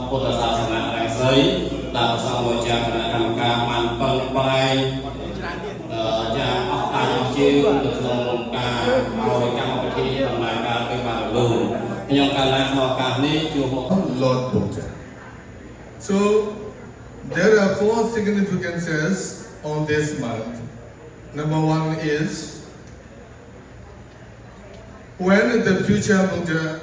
ពុទ្ធសាសនារាស្រីដែលសង្ឃជាគណៈកម្មការបានពឹងផ្អែកយ៉ាងអស្ចារ្យអស្ចារ្យទៅក្នុងការឲ្យកម្មវិធីដំណើរការទៅបានលឿនខ្ញុំកាលណាក្នុងឱកាសនេះជួបមក Lord Buddha. So there are 4 significances on this month. Number 1 is when the future Buddha,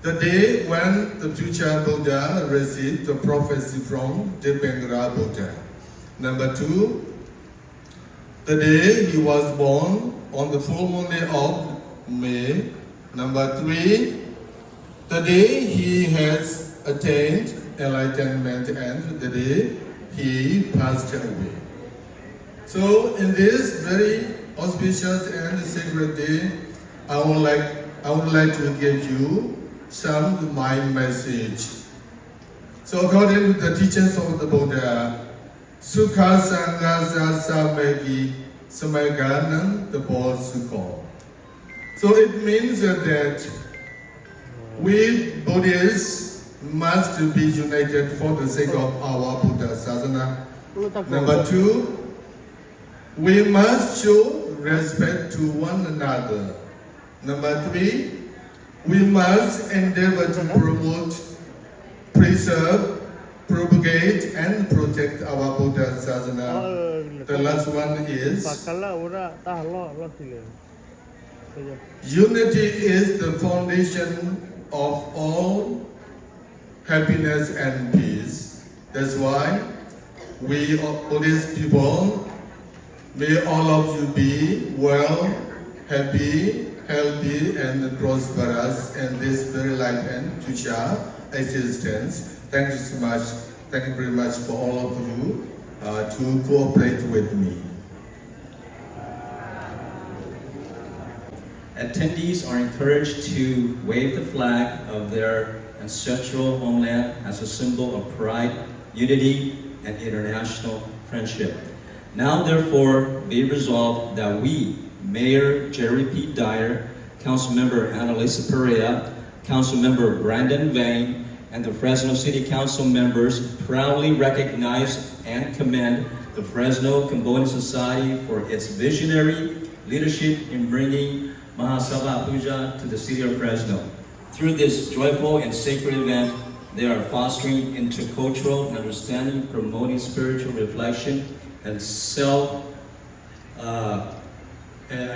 the day when the future Buddha received the prophecy from Dipengara Buddha. Number 2, the day he was born on the full moon day of May. Number 3, the day he has attained enlightenment and the day he passed away. So in this very auspicious and sacred day, I would like to give you some of my message. So according to the teachings of the Buddha, Sukha Sangha Samegi Samaganam the Ball Sukha. So it means that we Buddhists must be united for the sake of our Buddha Sasana. Number 2, we must show respect to one another. Number 3, we must endeavor to promote, preserve, propagate and protect our Buddha Sasana. The last one is unity is the foundation of all happiness and peace. That's why we Buddhist people, may all of you be well, happy, healthy and prosperous in this very life and future existence. Thank you so much. Thank you very much for all of you to cooperate with me. Attendees are encouraged to wave the flag of their ancestral homeland as a symbol of pride, unity, and international friendship. Now, therefore, be resolved that we, Mayor Jerry P. Dyer, Councilmember Annalisa Perea, Councilmember Brandon Vane, and the Fresno City Council members proudly recognize and commend the Fresno Cambodian Society for its visionary leadership in bringing Mahasabha Puja to the city of Fresno. Through this joyful and sacred event, they are fostering intercultural understanding, promoting spiritual reflection, and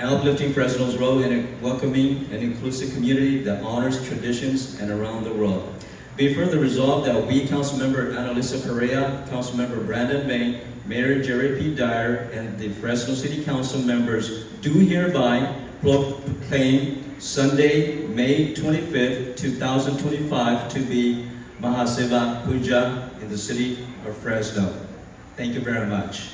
uplifting Fresno's role in a welcoming and inclusive community that honors traditions and around the world. Be further resolved that we, Councilmember Annalisa Perea, Councilmember Brandon Vane, Mayor Jerry P. Dyer, and the Fresno City Council members do hereby proclaim Sunday, May 25th, 2025 to be Mahasabha Puja in the city of Fresno. Thank you very much.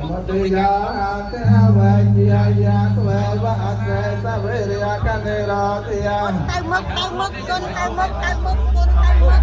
มติยาเตวะจิยายาเตวะอัสเสสะเวริยะกันเนรติยา tay mất con tay mất con tay mất